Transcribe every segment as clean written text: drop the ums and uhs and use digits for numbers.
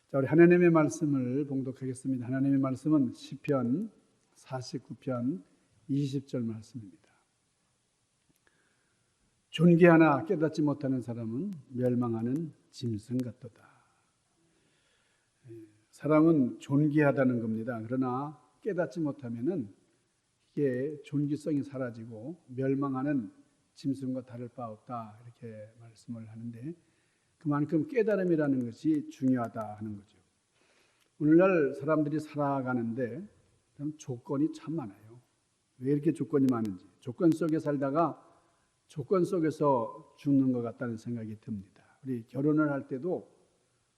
자, 우리 하나님의 말씀을 봉독하겠습니다. 하나님의 말씀은 시편 49편 20절 말씀입니다. 존귀하나 깨닫지 못하는 사람은 멸망하는 짐승 같도다. 사람은 존귀하다는 겁니다. 그러나 깨닫지 못하면은 이게 존귀성이 사라지고 멸망하는 짐승과 다를 바 없다, 이렇게 말씀을 하는데, 그만큼 깨달음이라는 것이 중요하다 하는 거죠. 오늘날 사람들이 살아가는데 조건이 참 많아요. 왜 이렇게 조건이 많은지, 조건 속에 살다가 조건 속에서 죽는 것 같다는 생각이 듭니다. 우리 결혼을 할 때도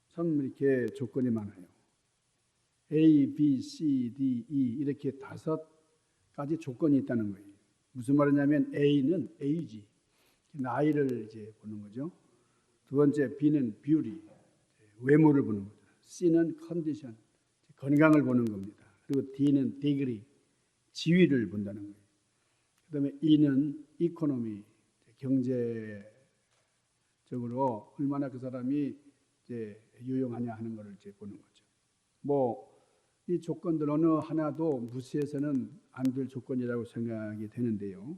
참 이렇게 조건이 많아요. A, B, C, D, E 이렇게 5가지 조건이 있다는 거예요. 무슨 말이냐면 A는 에이지, 나이를 이제 보는 거죠. 두 번째 B는 뷰티, 외모를 보는 거죠. C는 컨디션, 건강을 보는 겁니다. 그리고 D는 디그리, 지위를 본다는 거예요. 그다음에 E는 이코노미, 경제적으로 얼마나 그 사람이 이제 유용하냐 하는 것을 이제 보는 거죠. 이 조건들 어느 하나도 무시해서는 안 될 조건이라고 생각이 되는데요.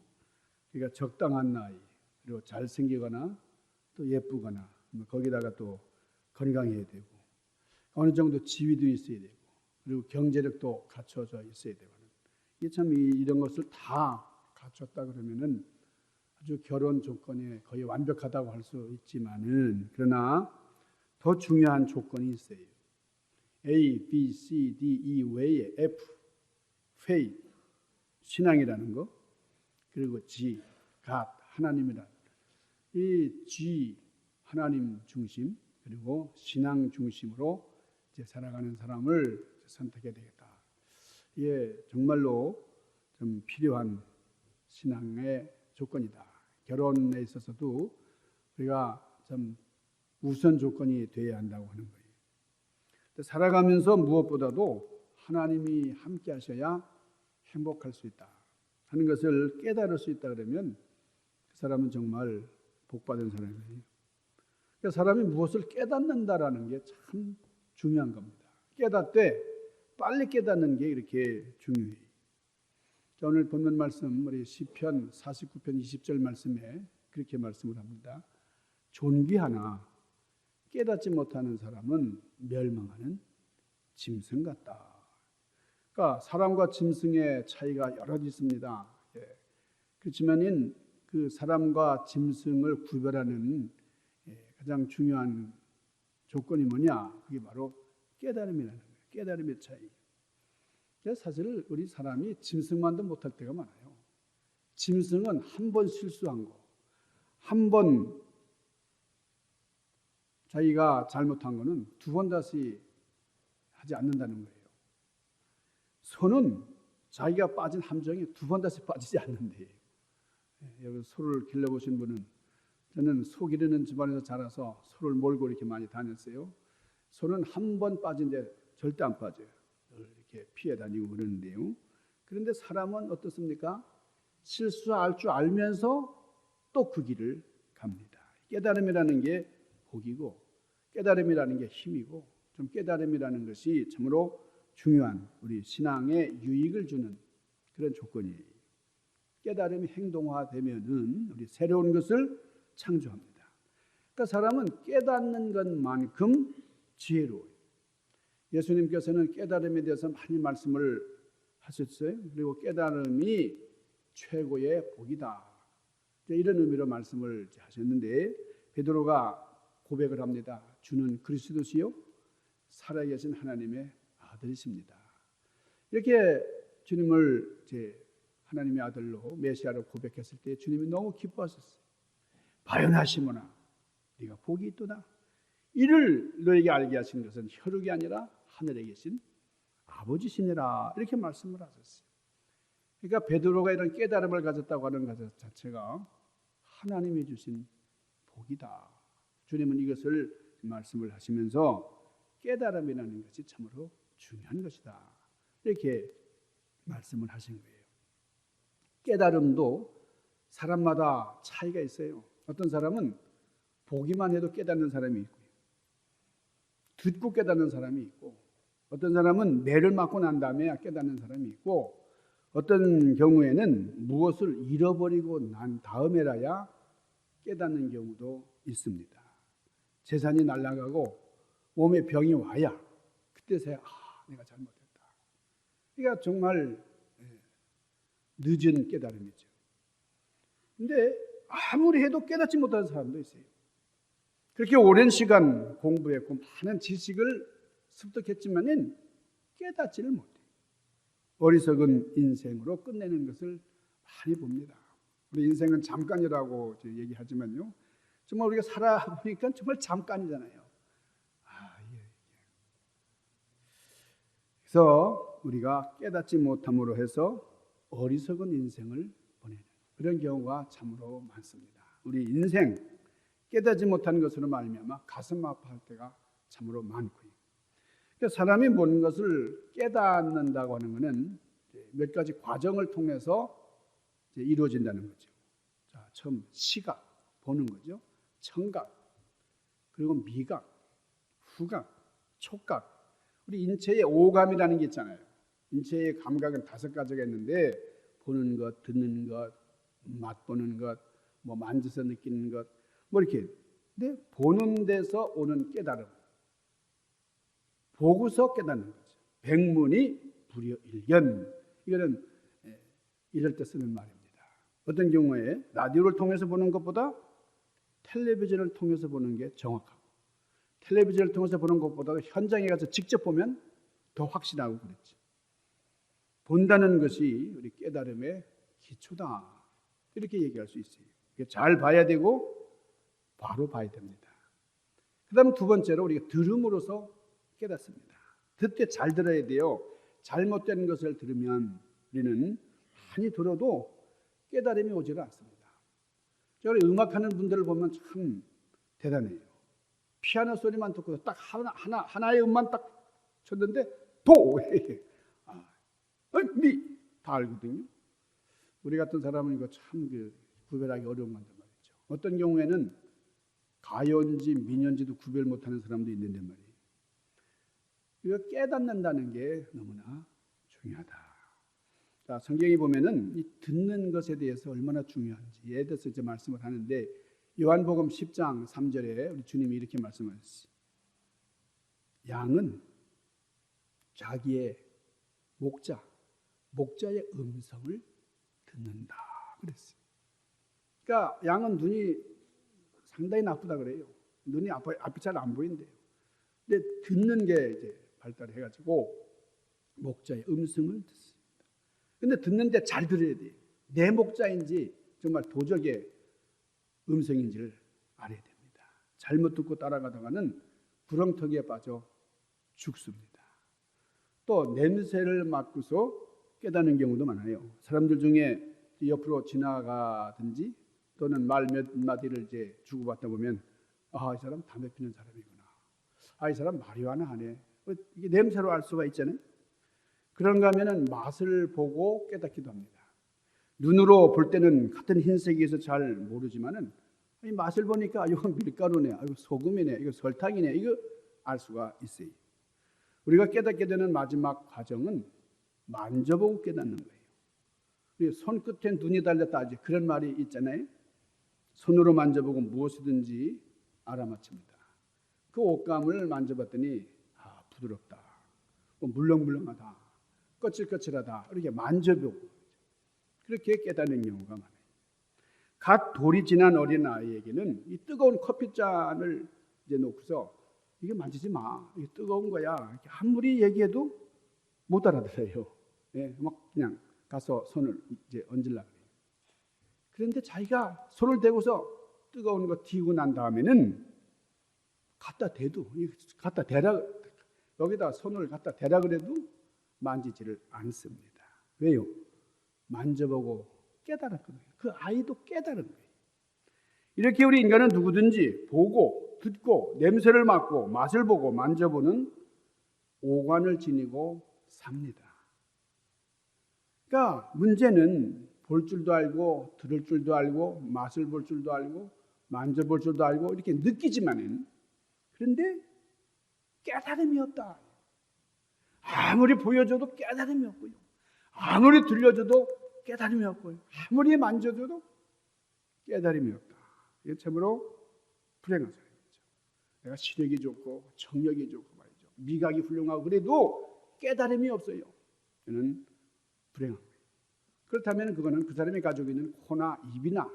그러니까 적당한 나이, 그리고 잘생기거나 또 예쁘거나, 거기다가 또 건강해야 되고, 어느 정도 지위도 있어야 되고, 그리고 경제력도 갖춰져 있어야 되고, 이게 참 이런 것을 다 갖췄다 그러면은 아주 결혼 조건이 거의 완벽하다고 할 수 있지만은, 그러나 더 중요한 조건이 있어요. A, B, C, D, E 외에 F, faith, 신앙이라는 거, 그리고 G, God, 하나님이라는 이 G, 하나님 중심, 그리고 신앙 중심으로 이제 살아가는 사람을 선택해야 되겠다. 이게 정말로 좀 필요한 신앙의 조건이다. 결혼에 있어서도 우리가 좀 우선 조건이 되어야 한다고 하는 거예요. 살아가면서 무엇보다도 하나님이 함께 하셔야 행복할 수 있다 하는 것을 깨달을 수 있다 그러면 그 사람은 정말 복받은 사람이에요. 그러니까 사람이 무엇을 깨닫는다라는 게 참 중요한 겁니다. 깨닫되 빨리 깨닫는 게 이렇게 중요해요. 자, 오늘 본문 말씀 우리 시편 49편 20절 말씀에 그렇게 말씀을 합니다. 존귀하나 깨닫지 못하는 사람은 멸망하는 짐승 같다. 그러니까 사람과 짐승의 차이가 여러 있습니다. 그렇지만 그 사람과 짐승을 구별하는 가장 중요한 조건이 뭐냐? 그게 바로 깨달음이라는 거예요. 깨달음의 차이. 사실 우리 사람이 짐승만도 못할 때가 많아요. 짐승은 한 번 실수한 거, 한 번 자기가 잘못한 거는 2번 다시 하지 않는다는 거예요. 소는 자기가 빠진 함정에 2번 다시 빠지지 않는데, 여기 소를 길러보신 분은, 저는 소 기르는 집안에서 자라서 소를 몰고 이렇게 많이 다녔어요. 소는 한 번 빠진데 절대 안 빠져요. 이렇게 피해 다니고 그러는데요. 그런데 사람은 어떻습니까? 실수할 줄 알면서 또 그 길을 갑니다. 깨달음이라는 게 복이고, 깨달음이라는 게 힘이고, 좀 깨달음이라는 것이 참으로 중요한 우리 신앙에 유익을 주는 그런 조건이에요. 깨달음이 행동화되면은 우리 새로운 것을 창조합니다. 그러니까 사람은 깨닫는 것만큼 지혜로워요. 예수님께서는 깨달음에 대해서 많이 말씀을 하셨어요. 그리고 깨달음이 최고의 복이다, 이런 의미로 말씀을 하셨는데, 베드로가 고백을 합니다. 주는 그리스도시요 살아계신 하나님의 아들이십니다. 이렇게 주님을 하나님의 아들로 메시아로 고백했을 때 주님이 너무 기뻐하셨어요. 바요나시모나 네가 복이 있도다. 이를 너에게 알게 하신 것은 혈육이 아니라 하늘에 계신 아버지시니라, 이렇게 말씀을 하셨어요. 그러니까 베드로가 이런 깨달음을 가졌다고 하는 것 자체가 하나님이 주신 복이다. 주님은 이것을 말씀을 하시면서 깨달음이라는 것이 참으로 중요한 것이다, 이렇게 말씀을 하신 거예요. 깨달음도 사람마다 차이가 있어요. 어떤 사람은 보기만 해도 깨닫는 사람이 있고요. 듣고 깨닫는 사람이 있고, 어떤 사람은 매를 맞고 난 다음에 깨닫는 사람이 있고, 어떤 경우에는 무엇을 잃어버리고 난 다음에라야 깨닫는 경우도 있습니다. 재산이 날아가고 몸에 병이 와야 그때서야 내가 잘못했다. 그러니까 정말 늦은 깨달음이죠. 근데 아무리 해도 깨닫지 못하는 사람도 있어요. 그렇게 오랜 시간 공부했고 많은 지식을 습득했지만은 깨닫지를 못해요. 어리석은 인생으로 끝내는 것을 많이 봅니다. 우리 인생은 잠깐이라고 얘기하지만요, 정말 우리가 살아보니까 정말 잠깐이잖아요. 그래서 우리가 깨닫지 못함으로 해서 어리석은 인생을 보내는 그런 경우가 참으로 많습니다. 우리 인생 깨닫지 못하는 것으로 말미암아 가슴 아파할 때가 참으로 많고요. 그러니까 사람이 모든 것을 깨닫는다고 하는 것은 몇 가지 과정을 통해서 이루어진다는 거죠. 자, 처음 시각, 보는 거죠. 청각, 그리고 미각, 후각, 촉각. 우리 인체의 오감이라는 게 있잖아요. 인체의 감각은 5가지가 있는데 보는 것, 듣는 것, 맛보는 것, 뭐 만져서 느끼는 것, 뭐 이렇게. 근데 보는 데서 오는 깨달음, 보고서 깨닫는 거죠. 백문이 불여일견. 이거는 이럴 때 쓰는 말입니다. 어떤 경우에 라디오를 통해서 보는 것보다 텔레비전을 통해서 보는 게 정확하고, 텔레비전을 통해서 보는 것보다 현장에 가서 직접 보면 더 확신하고 그랬죠. 본다는 것이 우리 깨달음의 기초다, 이렇게 얘기할 수 있어요. 잘 봐야 되고 바로 봐야 됩니다. 그 다음 두 번째로 우리가 들음으로써 깨닫습니다. 듣되 잘 들어야 돼요. 잘못된 것을 들으면 우리는 많이 들어도 깨달음이 오지가 않습니다. 제가 음악하는 분들을 보면 참 대단해요. 피아노 소리만 듣고 딱 하나의 음만 딱 쳤는데 도! 미! 다 알거든요. 우리 같은 사람은 이거 참 구별하기 어려운 건데 말이죠. 어떤 경우에는 가요인지 민요인지도 구별 못하는 사람도 있는데 말이에요. 이거 깨닫는다는 게 너무나 중요하다. 자, 성경에 보면은 이 듣는 것에 대해서 얼마나 중요한지에 대해서 이제 말씀을 하는데, 요한복음 10장 3절에 우리 주님이 이렇게 말씀하셨어요. 양은 자기의 목자의 음성을 듣는다 그랬어요. 그러니까 양은 눈이 상당히 나쁘다 그래요. 눈이 앞이 잘 안 보인대요. 근데 듣는 게 이제 발달해가지고 목자의 음성을 듣습니다. 근데 듣는데 잘 들어야 돼요. 내 목자인지 정말 도적의 음성인지를 알아야 됩니다. 잘못 듣고 따라가다가는 구렁텅이에 빠져 죽습니다. 또 냄새를 맡고서 깨닫는 경우도 많아요. 사람들 중에 옆으로 지나가든지 또는 말 몇 마디를 이제 주고받다 보면 이 사람 담배 피는 사람이구나. 이 사람 마리화나 하네. 이게 냄새로 알 수가 있잖아요. 그런가 하면은 맛을 보고 깨닫기도 합니다. 눈으로 볼 때는 같은 흰색이어서 잘 모르지만은 이 맛을 보니까 이거 밀가루네, 이거 소금이네, 이거 설탕이네, 이거 알 수가 있어요. 우리가 깨닫게 되는 마지막 과정은 만져보고 깨닫는 거예요. 손끝에 눈이 달렸다 이제 그런 말이 있잖아요. 손으로 만져보고 무엇이든지 알아맞힙니다. 그 옷감을 만져봤더니 부드럽다, 물렁물렁하다, 거칠거칠하다, 이렇게 만져보고 그렇게 깨닫는 경우가 많아요. 갓 돌이 지난 어린 아이에게는 이 뜨거운 커피잔을 이제 놓고서 이게 만지지 마, 이게 뜨거운 거야, 이렇게 아무리 얘기해도 못 알아들어요. 막 그냥 가서 손을 이제 얹으려고 해요. 그런데 자기가 손을 대고서 뜨거운 거 튀고 난 다음에는 갖다 대라, 여기다 손을 갖다 대라 그래도 만지지를 않습니다. 왜요? 만져보고 깨달았거든요. 그 아이도 깨달은 거예요. 이렇게 우리 인간은 누구든지 보고 듣고 냄새를 맡고 맛을 보고 만져보는 오관을 지니고 삽니다. 그러니까 문제는 볼 줄도 알고 들을 줄도 알고 맛을 볼 줄도 알고 만져볼 줄도 알고 이렇게 느끼지만은, 그런데 깨달음이 없다. 아무리 보여줘도 깨달음이 없고요. 아무리 들려줘도 깨달음이 없고요. 아무리 만져줘도 깨달음이 없다. 이게 참으로 불행한 사람이죠. 내가 시력이 좋고 청력이 좋고 말이죠. 미각이 훌륭하고 그래도 깨달음이 없어요. 저는 불행한 거예요. 그렇다면 그거는 그 사람이 가지고 있는 코나 입이나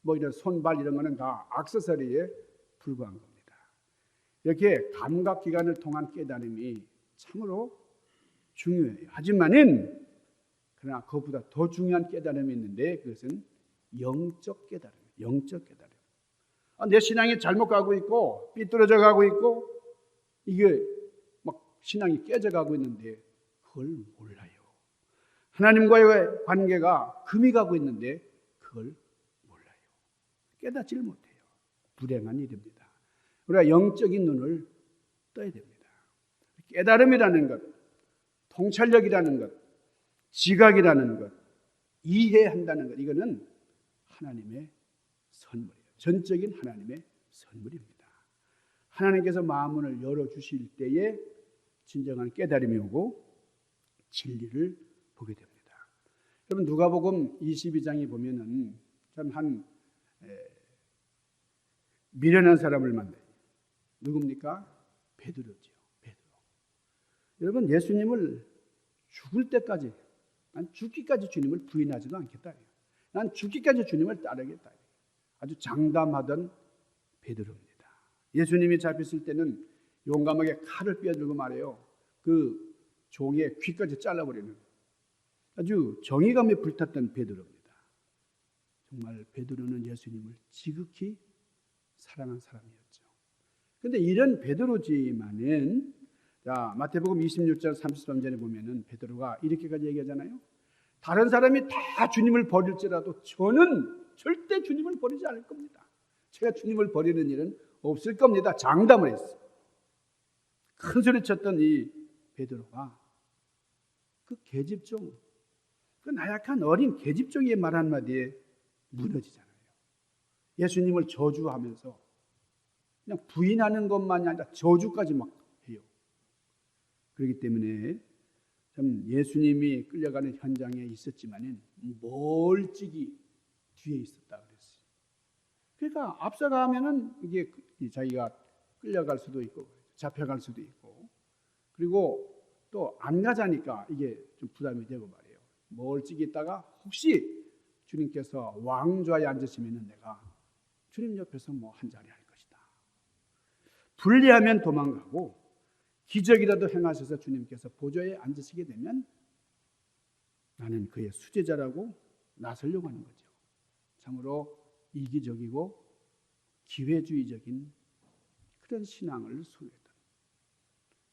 뭐 이런 손발 이런 거는 다 액세서리에 불과한 겁니다. 이렇게 감각기관을 통한 깨달음이 참으로 중요해요. 하지만은 그러나 그것보다 더 중요한 깨달음이 있는데 그것은 영적 깨달음이에요. 영적 깨달음. 내 신앙이 잘못 가고 있고 삐뚤어져 가고 있고 이게 막 신앙이 깨져 가고 있는데 그걸 몰라요. 하나님과의 관계가 금이 가고 있는데 그걸 몰라요. 깨닫지를 못해요. 불행한 일입니다. 우리가 영적인 눈을 떠야 됩니다. 깨달음이라는 것, 통찰력이라는 것, 지각이라는 것, 이해한다는 것, 이거는 하나님의 선물이에요. 전적인 하나님의 선물입니다. 하나님께서 마음문을 열어주실 때에 진정한 깨달음이 오고 진리를 보게 됩니다. 여러분 누가복음 22장에 보면은 참 한 미련한 사람을 만나요. 누굽니까? 베드로죠. 베드로. 여러분 예수님을 죽을 때까지 난 죽기까지 주님을 부인하지도 않겠다. 난 죽기까지 주님을 따르겠다. 아주 장담하던 베드로입니다. 예수님이 잡혔을 때는 용감하게 칼을 빼들고 말해요. 그 종의 귀까지 잘라버리는 아주 정의감에 불탔던 베드로입니다. 정말 베드로는 예수님을 지극히 사랑한 사람이었죠. 그런데 이런 베드로지만은 자 마태복음 26장 33절에 보면은 베드로가 이렇게까지 얘기하잖아요. 다른 사람이 다 주님을 버릴지라도 저는 절대 주님을 버리지 않을 겁니다. 제가 주님을 버리는 일은 없을 겁니다. 장담을 했어요. 큰 소리 쳤던 이 베드로가 그 계집종, 그 나약한 어린 계집종의 말 한마디에 무너지잖아요. 예수님을 저주하면서 그냥 부인하는 것만이 아니라 저주까지 막 해요. 그렇기 때문에 참 예수님이 끌려가는 현장에 있었지만은 멀찍이 뒤에 있었다 그랬어요. 그러니까 앞서가면은 이게 자기가 끌려갈 수도 있고 잡혀갈 수도 있고 그리고 또 안 가자니까 이게 좀 부담이 되고 말이에요. 멀찍이 있다가 혹시 주님께서 왕좌에 앉으시면은 내가 주님 옆에서 뭐 한 자리 할 것이다. 불리하면 도망가고 기적이라도 행하셔서 주님께서 보좌에 앉으시게 되면 나는 그의 수제자라고 나서려고 하는 거죠. 참으로 이기적이고 기회주의적인 그런 신앙을 소유했던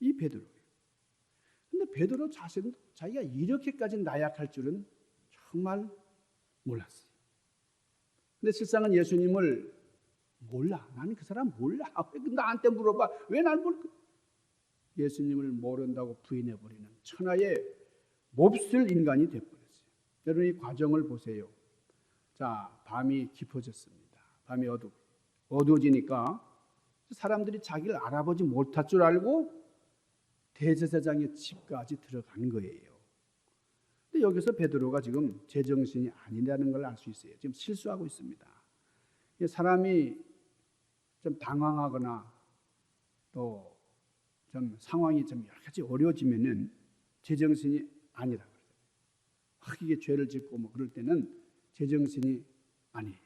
이 베드로예요. 그런데 베드로 자신도 자기가 이렇게까지 나약할 줄은 정말 몰랐어요. 근데 실상은 예수님을 몰라. 나는 그 사람 몰라. 왜 나한테 물어봐? 왜 날 모를까? 예수님을 모른다고 부인해버리는 천하의 몹쓸 인간이 되어버렸어요. 여러분 이 과정을 보세요. 자, 밤이 깊어졌습니다. 밤이 어두워지니까 사람들이 자기를 알아보지 못할 줄 알고 대제사장의 집까지 들어간 거예요. 근데 여기서 베드로가 지금 제정신이 아니라는 걸 알 수 있어요. 지금 실수하고 있습니다. 사람이 좀 당황하거나 또 좀 상황이 좀 여러 가지 어려워지면은 제정신이 아니라 그러잖아요. 이게 죄를 짓고 뭐 그럴 때는 제정신이 아니에요.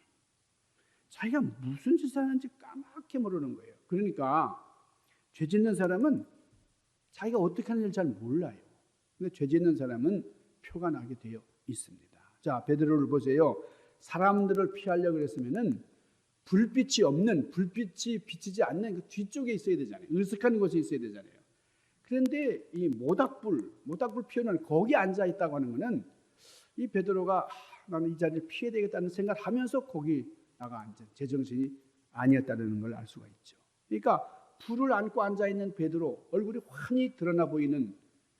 자기가 무슨 짓을 하는지 까맣게 모르는 거예요. 그러니까 죄 짓는 사람은 자기가 어떻게 하는지 잘 몰라요. 근데 죄 짓는 사람은 표가 나게 되어 있습니다. 자, 베드로를 보세요. 사람들을 피하려고 그랬으면은 불빛이 없는, 불빛이 비치지 않는 그 뒤쪽에 있어야 되잖아요. 으슥한 곳에 있어야 되잖아요. 그런데 이 모닥불 피우는 거기 앉아 있다고 하는 것은 이 베드로가 나는 이 자리를 피해야 되겠다는 생각을 하면서 거기 나가 앉은 제정신이 아니었다는 걸 알 수가 있죠. 그러니까 불을 안고 앉아 있는 베드로 얼굴이 환히 드러나 보이는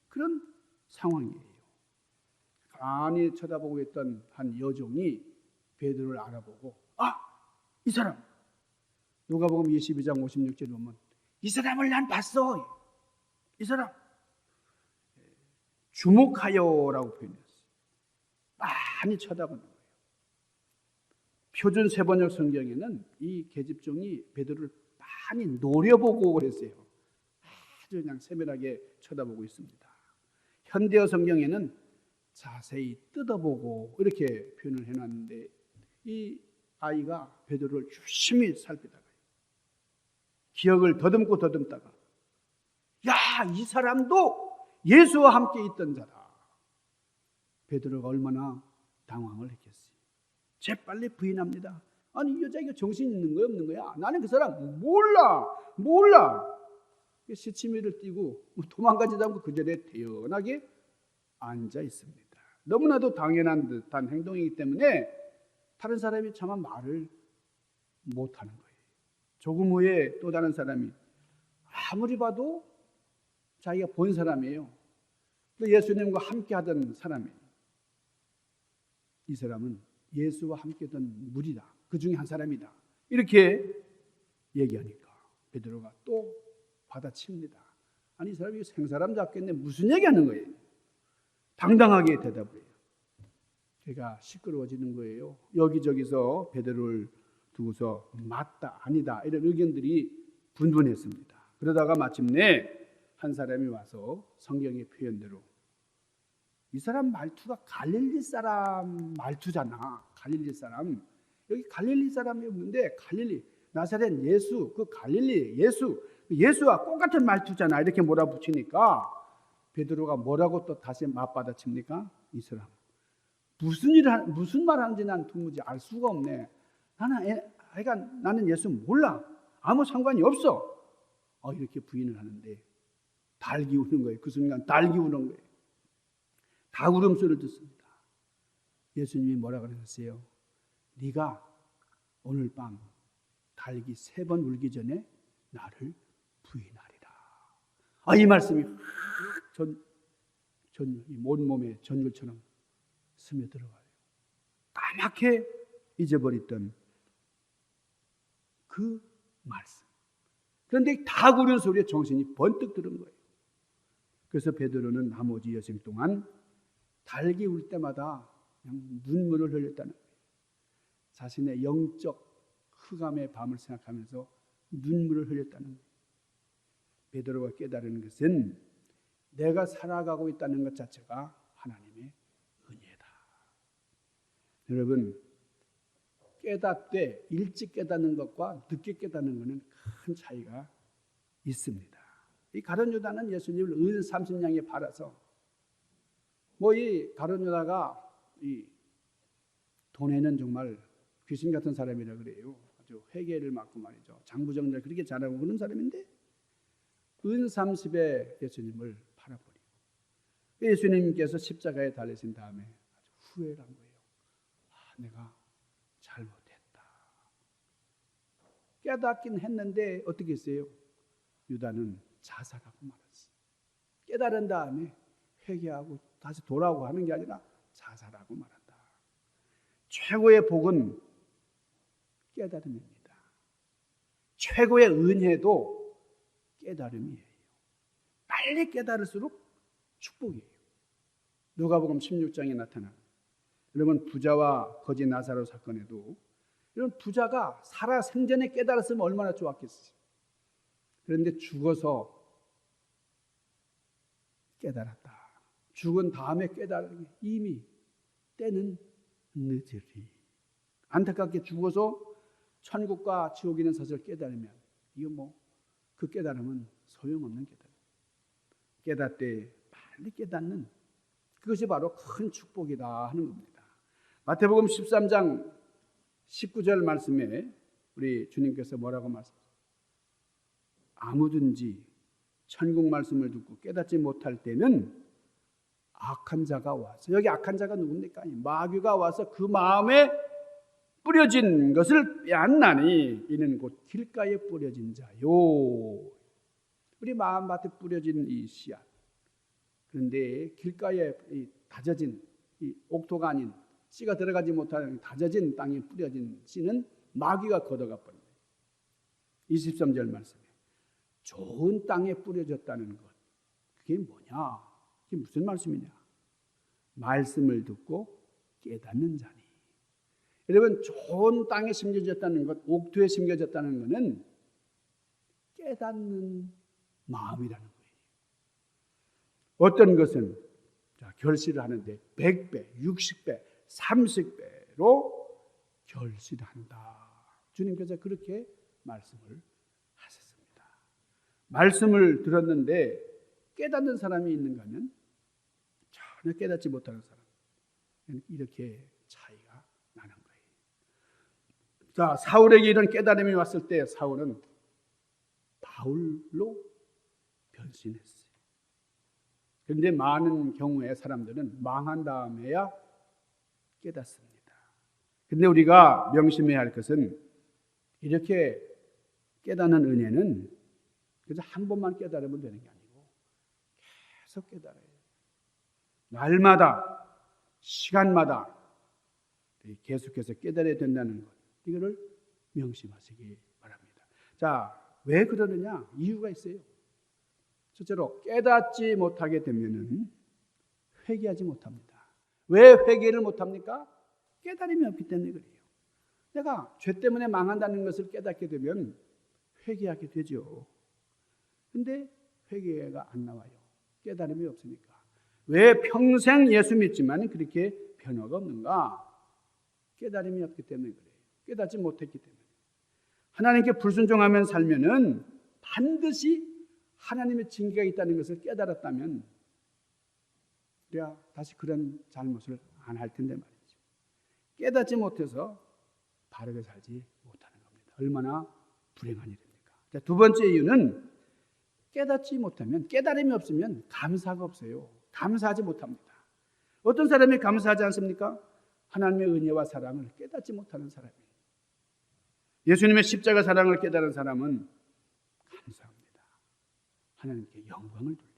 그런 상황이에요. 가만히 쳐다보고 있던 한 여종이 베드로를 알아보고 이 사람 누가복음 22장 56절에 보면 이 사람을 난 봤어. 이 사람 주목하여라고 표현했어요. 많이 쳐다보는 거예요. 표준 세번역 성경에는 이 계집종이 베드로를 많이 노려보고 그랬어요. 아주 그냥 세밀하게 쳐다보고 있습니다. 현대어 성경에는 자세히 뜯어보고 이렇게 표현을 해놨는데 이 아이가 베드로를 유심히 살피다가 기억을 더듬고 더듬다가 야, 이 사람도 예수와 함께 있던 자다. 베드로가 얼마나 당황을 했겠어요. 재빨리 부인합니다. 아니 이 여자 이거 정신 있는 거야 없는 거야? 나는 그 사람 몰라. 시치미를 띠고 도망가지도 않고 그 자리에 태연하게 앉아 있습니다. 너무나도 당연한 듯한 행동이기 때문에 다른 사람이 차마 말을 못하는 거예요. 조금 후에 또 다른 사람이 아무리 봐도 자기가 본 사람이에요. 예수님과 함께 하던 사람이에요. 이 사람은 예수와 함께 하던 무리다. 그 중에 한 사람이다. 이렇게 얘기하니까 베드로가 또 받아칩니다. 아니 이 사람이 생사람 잡겠네. 무슨 얘기하는 거예요? 당당하게 대답을 해요. 걔가 시끄러워지는 거예요. 여기저기서 베드로를 두고서 맞다 아니다 이런 의견들이 분분했습니다. 그러다가 마침내 한 사람이 와서 성경의 표현대로 이 사람 말투가 갈릴리 사람 말투잖아. 갈릴리 사람. 여기 갈릴리 사람이 없는데 갈릴리 나사렛 예수 그 갈릴리 예수와 똑같은 말투잖아. 이렇게 몰아붙이니까 베드로가 뭐라고 또 다시 맞받아칩니까? 이 사람 무슨 말 하는지 난 도무지 알 수가 없네. 나는 예수 몰라. 아무 상관이 없어. 이렇게 부인을 하는데 달기 우는 거예요. 그 순간 달기 우는 거예요. 다 울음소리를 듣습니다. 예수님이 뭐라 그러셨어요? 네가 오늘 밤 달기 3번 울기 전에 나를 부인하리라. 이 말씀이 온몸에 전율처럼 스며들어가요. 까맣게 잊어버렸던 그 말씀. 그런데 다 구른 소리에 정신이 번뜩 들은 거예요. 그래서 베드로는 나머지 여생 동안 달기 울 때마다 그냥 눈물을 흘렸다는 거예요. 자신의 영적 흑암의 밤을 생각하면서 눈물을 흘렸다는 거예요. 베드로가 깨달은 것은 내가 살아가고 있다는 것 자체가 하나님의 은혜다. 여러분, 깨닫되 일찍 깨닫는 것과 늦게 깨닫는 것은 큰 차이가 있습니다. 이 가룟 유다는 예수님을 은 30냥에 팔아서 이 가룟 유다가 이 돈에는 정말 귀신 같은 사람이라 그래요. 아주 회개를 맡고 말이죠. 장부정리를 그렇게 잘하고 그런 사람인데 은 30에 예수님을 팔아버리고 예수님께서 십자가에 달리신 다음에 아주 후회를 한 거예요. 내가 잘못했다. 깨닫긴 했는데 어떻게 했어요? 유다는 자살하고 말았어요. 깨달은 다음에 회개하고 다시 돌아오고 하는 게 아니라 자살하고 말한다. 최고의 복은 깨달음입니다. 최고의 은혜도 깨달음이에요. 빨리 깨달을수록 축복이에요. 누가복음 16장에 나타난 여러분 부자와 거지 나사로 사건에도 이런 부자가 살아 생전에 깨달았으면 얼마나 좋았겠어요. 그런데 죽어서 깨달았다. 죽은 다음에 깨달은 게 이미 때는 늦으리. 안타깝게 죽어서 천국과 지옥에 있는 사실을 깨달으면 이거 그 깨달음은 소용없는 깨달음. 깨닫되 빨리 깨닫는 그것이 바로 큰 축복이다 하는 겁니다. 마태복음 13장 19절 말씀에 우리 주님께서 뭐라고 말씀하세요? 아무든지 천국 말씀을 듣고 깨닫지 못할 때는 악한 자가 와서 여기 악한 자가 누굽니까? 마귀가 와서 그 마음에 뿌려진 것을 빼앗나니 이는 곧 길가에 뿌려진 자요. 우리 마음밭에 뿌려진 이 씨앗. 그런데 길가에 다져진 이 옥토가 아닌 씨가 들어가지 못하는 다져진 땅에 뿌려진 씨는 마귀가 걷어가 버립니다. 23절 말씀에 좋은 땅에 뿌려졌다는 것. 그게 뭐냐? 그게 무슨 말씀이냐? 말씀을 듣고 깨닫는 자니. 여러분, 좋은 땅에 심겨졌다는 것, 옥토에 심겨졌다는 것은 깨닫는 마음이라는 거예요. 어떤 것은 결실을 하는데 100배, 60배, 30배로 결실한다. 주님께서 그렇게 말씀을 하셨습니다. 말씀을 들었는데 깨닫는 사람이 있는가 하면 전혀 깨닫지 못하는 사람, 이렇게 차이가 나는 거예요. 자, 사울에게 이런 깨달음이 왔을 때 사울은 바울로 변신했어요. 그런데 많은 경우에 사람들은 망한 다음에야 깨닫습니다. 근데 우리가 명심해야 할 것은 이렇게 깨닫는 은혜는 그래서 한 번만 깨달으면 되는 게 아니고 계속 깨달아야 돼요. 날마다, 시간마다 계속해서 깨달아야 된다는 것, 이거를 명심하시기 바랍니다. 자, 왜 그러느냐? 이유가 있어요. 첫째로 깨닫지 못하게 되면은 회개하지 못합니다. 왜 회개를 못합니까? 깨달음이 없기 때문에 그래요. 내가 죄 때문에 망한다는 것을 깨닫게 되면 회개하게 되죠. 근데 회개가 안 나와요. 깨달음이 없으니까. 왜 평생 예수 믿지만 그렇게 변화가 없는가? 깨달음이 없기 때문에 그래요. 깨닫지 못했기 때문에. 하나님께 불순종하면 살면은 반드시 하나님의 징계가 있다는 것을 깨달았다면 우리가 다시 그런 잘못을 안 할 텐데 말이죠. 깨닫지 못해서 바르게 살지 못하는 겁니다. 얼마나 불행한 일입니까? 자, 두 번째 이유는 깨닫지 못하면, 깨달음이 없으면 감사가 없어요. 감사하지 못합니다. 어떤 사람이 감사하지 않습니까? 하나님의 은혜와 사랑을 깨닫지 못하는 사람이에요. 예수님의 십자가 사랑을 깨달은 사람은 감사합니다. 하나님께 영광을 돌립니다.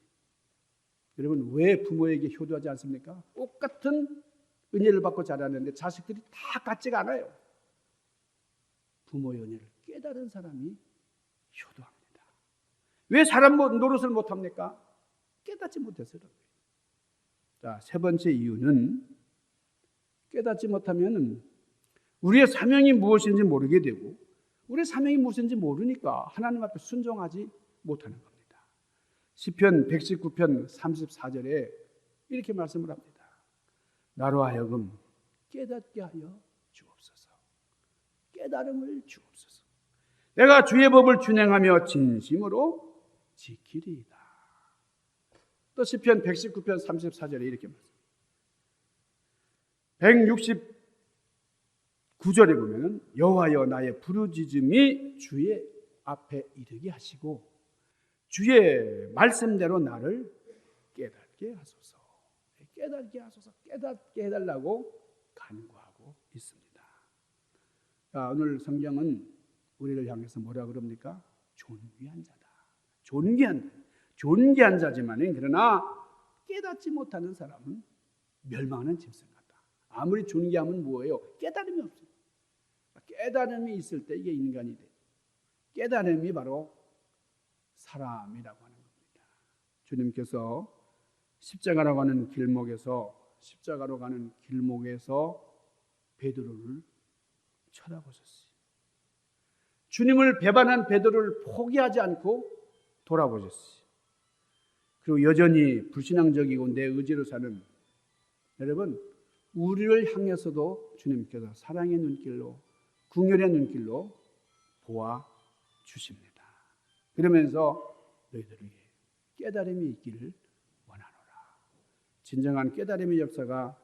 여러분, 왜 부모에게 효도하지 않습니까? 똑같은 은혜를 받고 자라는데 자식들이 다 같지가 않아요. 부모의 은혜를 깨달은 사람이 효도합니다. 왜 사람 노릇을 못합니까? 깨닫지 못해서 그런 거예요. 자, 세 번째 이유는 깨닫지 못하면 우리의 사명이 무엇인지 모르게 되고, 우리의 사명이 무엇인지 모르니까 하나님 앞에 순종하지 못하는 겁니다. 시편 119편 34절에 이렇게 말씀을 합니다. 나로 하여금 깨닫게 하여 주옵소서. 깨달음을 주옵소서. 내가 주의 법을 준행하며 진심으로 지키리이다. 또 시편 119편 34절에 이렇게 말씀합니다. 169절에 보면 여호와여 나의 부르짖음이 주의 앞에 이르게 하시고 주의 말씀대로 나를 깨닫게 하소서. 깨닫게 하소서. 깨닫게 해달라고 간구하고 있습니다. 자, 오늘 성경은 우리를 향해서 뭐라 그럽니까? 존귀한 자다. 존귀한 자지만은 그러나 깨닫지 못하는 사람은 멸망하는 짐승 같다. 아무리 존귀하면 뭐예요? 깨달음이 없어요. 깨달음이 있을 때 이게 인간이 돼요. 깨달음이 바로 사람이라고 하는 겁니다. 주님께서 십자가로 가는 길목에서 베드로를 쳐다보셨어요. 주님을 배반한 베드로를 포기하지 않고 돌아보셨어요. 그리고 여전히 불신앙적이고 내 의지로 사는 여러분, 우리를 향해서도 주님께서 사랑의 눈길로, 긍휼의 눈길로 보아 주십니다. 그러면서 너희들에게 깨달음이 있기를 원하노라. 진정한 깨달음의 역사가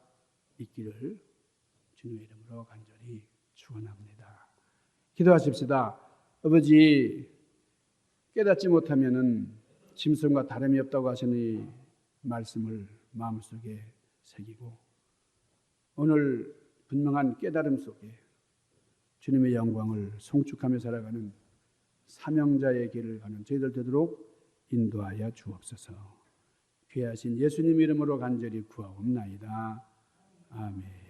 있기를 주님의 이름으로 간절히 축원합니다. 기도하십시다. 아버지, 깨닫지 못하면은 짐승과 다름이 없다고 하시니 말씀을 마음속에 새기고 오늘 분명한 깨달음 속에 주님의 영광을 송축하며 살아가는 사명자의 길을 가는 저희들 되도록 인도하여 주옵소서. 귀하신 예수님 이름으로 간절히 구하옵나이다. 아멘.